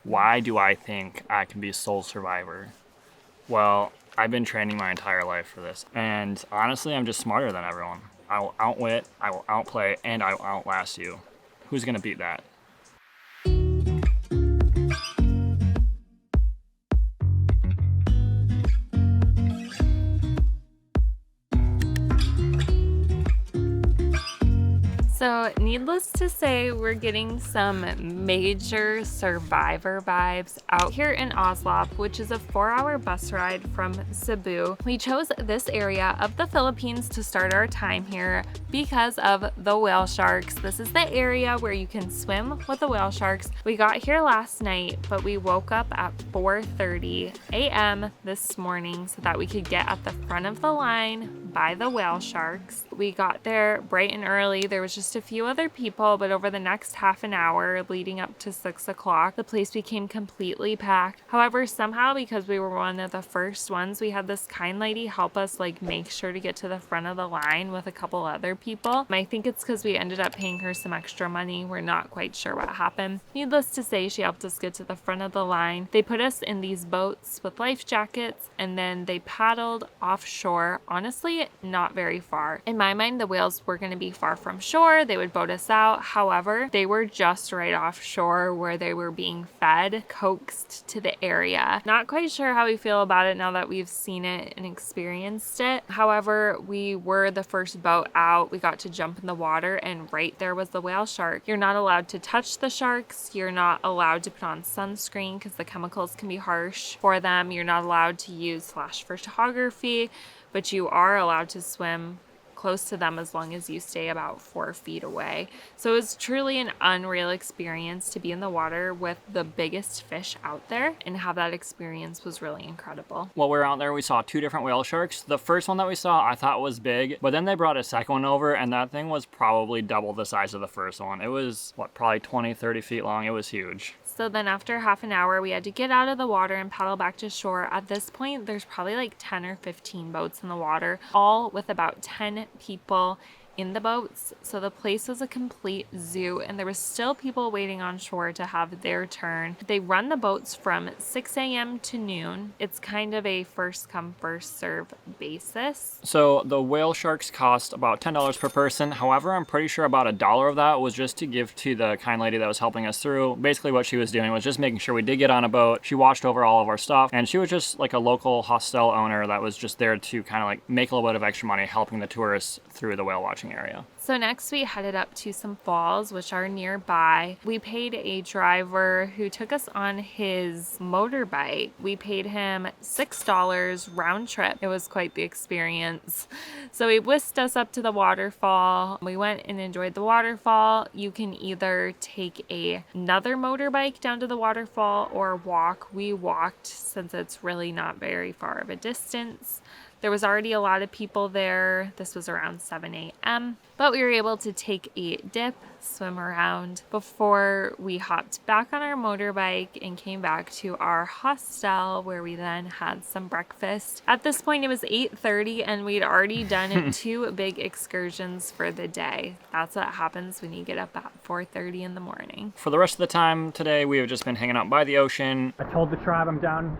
Why do I think I can be sole survivor? Well, I've been training my entire life for this, and honestly, I'm just smarter than everyone. I will outwit, I will outplay, and I will outlast you. Who's gonna beat that? So, needless to say, we're getting some major survivor vibes out here in Oslob, which is a 4-hour bus ride from Cebu. We chose this area of the Philippines to start our time here because of the whale sharks. This is the area where you can swim with the whale sharks. We got here last night, but we woke up at 4:30 a.m. this morning so that we could get at the front of the line by the whale sharks. We got there bright and early. There was just a few other people, but over the next half an hour leading up to 6 o'clock, the place became completely packed. However, somehow, because we were one of the first ones, we had this kind lady help us make sure to get to the front of the line with a couple other people. I think it's because we ended up paying her some extra money. We're not quite sure what happened. Needless to say, she helped us get to the front of the line. They put us in these boats with life jackets, and then they paddled offshore. Honestly, not very far. In my mind, the whales were going to be far from shore. They would boat us out. However, they were just right offshore where they were being fed, coaxed to the area. Not quite sure how we feel about it now that we've seen it and experienced it. However, we were the first boat out. We got to jump in the water, and right there was the whale shark. You're not allowed to touch the sharks. You're not allowed to put on sunscreen because the chemicals can be harsh for them. You're not allowed to use flash photography, but you are allowed to swim close to them as long as you stay about 4 feet away. So it was truly an unreal experience to be in the water with the biggest fish out there, and have that experience was really incredible. While we were out there, we saw 2 different whale sharks. The first one that we saw I thought was big, but then they brought a second one over, and that thing was probably double the size of the first one. It was, probably 20, 30 feet long. It was huge. So then after half an hour, we had to get out of the water and paddle back to shore. At this point, there's probably 10 or 15 boats in the water, all with about 10 people in the boats. So the place was a complete zoo, and there was still people waiting on shore to have their turn. They run the boats from 6 a.m. to noon. It's kind of a first come, first serve basis. So the whale sharks cost about $10 per person. However, I'm pretty sure about $1 of that was just to give to the kind lady that was helping us through. Basically what she was doing was just making sure we did get on a boat. She watched over all of our stuff, and she was just a local hostel owner that was just there to kind of make a little bit of extra money helping the tourists through the whale watching area. So next we headed up to some falls, which are nearby. We paid a driver who took us on his motorbike. We paid him $6 round trip. It was quite the experience. So he whisked us up to the waterfall. We went and enjoyed the waterfall. You can either take another motorbike down to the waterfall or walk. We walked since it's really not very far of a distance. There was already a lot of people there. This was around 7 a.m. But we were able to take a dip, swim around before we hopped back on our motorbike and came back to our hostel, where we then had some breakfast. At this point, it was 8:30 and we'd already done 2 big excursions for the day. That's what happens when you get up at 4:30 in the morning. For the rest of the time today, we have just been hanging out by the ocean. I told the tribe I'm down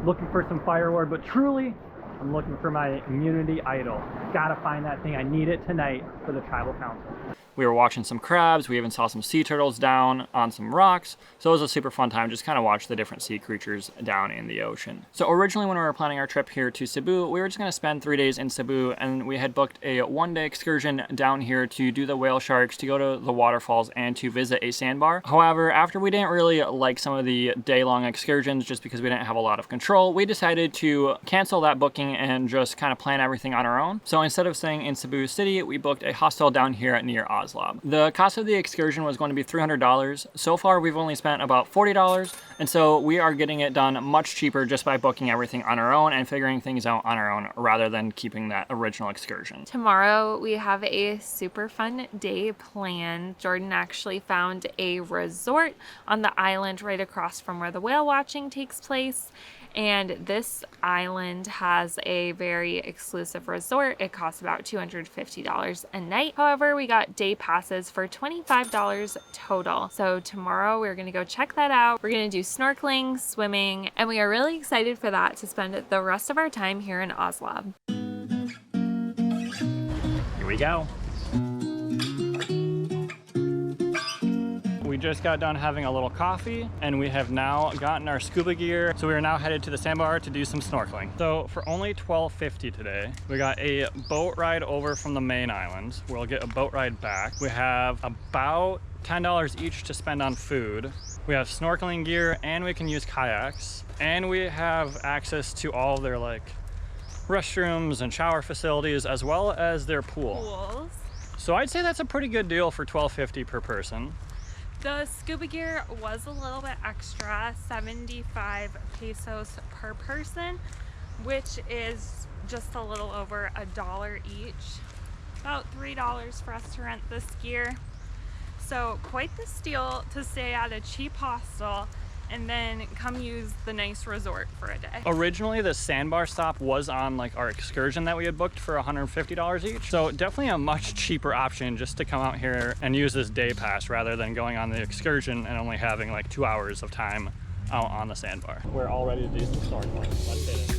looking for some firewood, but truly, I'm looking for my immunity idol. Gotta find that thing. I need it tonight for the tribal council. We were watching some crabs. We even saw some sea turtles down on some rocks. So it was a super fun time, just kind of watch the different sea creatures down in the ocean. So originally when we were planning our trip here to Cebu, we were just gonna spend 3 days in Cebu, and we had booked a 1-day excursion down here to do the whale sharks, to go to the waterfalls, and to visit a sandbar. However, after we didn't really like some of the day-long excursions just because we didn't have a lot of control, we decided to cancel that booking and just kind of plan everything on our own. So instead of staying in Cebu City, we booked a hostel down here near Oslob. The cost of the excursion was going to be $300. So far, we've only spent about $40, and so we are getting it done much cheaper just by booking everything on our own and figuring things out on our own rather than keeping that original excursion. Tomorrow, we have a super fun day planned. Jordan actually found a resort on the island right across from where the whale watching takes place. And this island has a very exclusive resort. It costs about $250 a night. However, we got day passes for $25 total. So tomorrow we're gonna go check that out. We're gonna do snorkeling, swimming, and we are really excited for that to spend the rest of our time here in Oslob. Here we go. We just got done having a little coffee and we have now gotten our scuba gear. So we are now headed to the sandbar to do some snorkeling. So for only $12.50 today, we got a boat ride over from the main island. We'll get a boat ride back. We have about $10 each to spend on food. We have snorkeling gear and we can use kayaks. And we have access to all their like restrooms and shower facilities as well as their pool. So I'd say that's a pretty good deal for $12.50 per person. The scuba gear was a little bit extra, 75 pesos per person, which is just a little over $1 each. About $3 for us to rent this gear. So quite the steal to stay at a cheap hostel and then come use the nice resort for a day. Originally, the sandbar stop was on like our excursion that we had booked for $150 each. So definitely a much cheaper option just to come out here and use this day pass rather than going on the excursion and only having like 2 hours of time out on the sandbar. We're all ready to do some snorkeling. Let's hit it.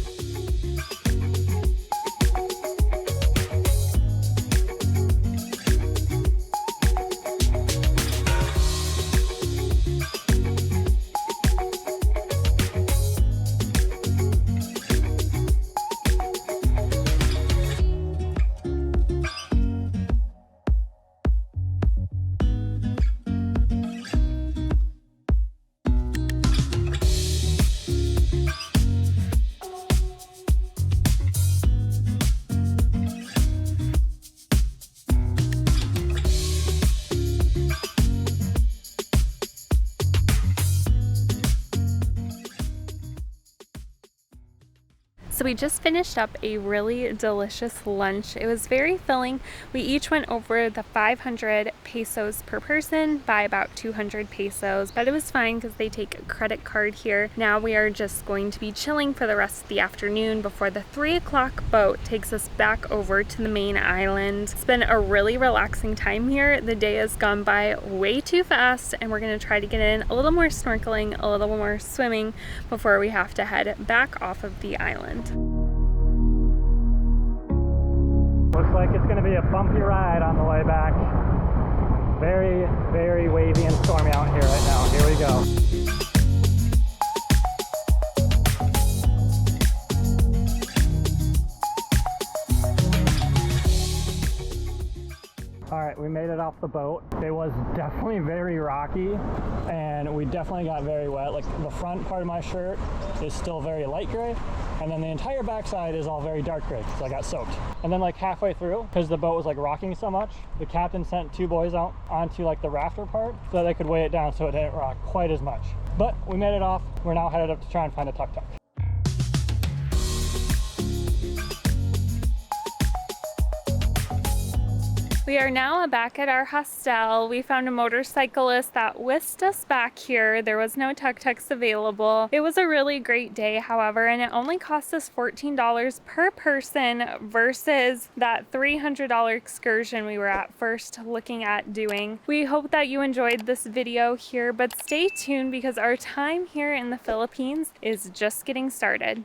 So we just finished up a really delicious lunch. It was very filling. We each went over the 500 pesos per person by about 200 pesos, but it was fine because they take a credit card here. Now we are just going to be chilling for the rest of the afternoon before the 3 o'clock boat takes us back over to the main island. It's been a really relaxing time here. The day has gone by way too fast and we're going to try to get in a little more snorkeling, a little more swimming before we have to head back off of the island. Looks like it's going to be a bumpy ride on the way back. Very, very wavy and stormy out here right now. Here we go. All right, we made it off the boat. It was definitely very rocky and we definitely got very wet. Like the front part of my shirt is still very light gray and then the entire backside is all very dark gray because I got soaked. And then like halfway through, because the boat was like rocking so much, the captain sent 2 boys out onto like the rafter part so that they could weigh it down so it didn't rock quite as much. But we made it off. We're now headed up to try and find a tuk-tuk. We are now back at our hostel. We found a motorcyclist that whisked us back here. There was no tuk-tuks available. It was a really great day, however, and it only cost us $14 per person versus that $300 excursion we were at first looking at doing. We hope that you enjoyed this video here, but stay tuned because our time here in the Philippines is just getting started.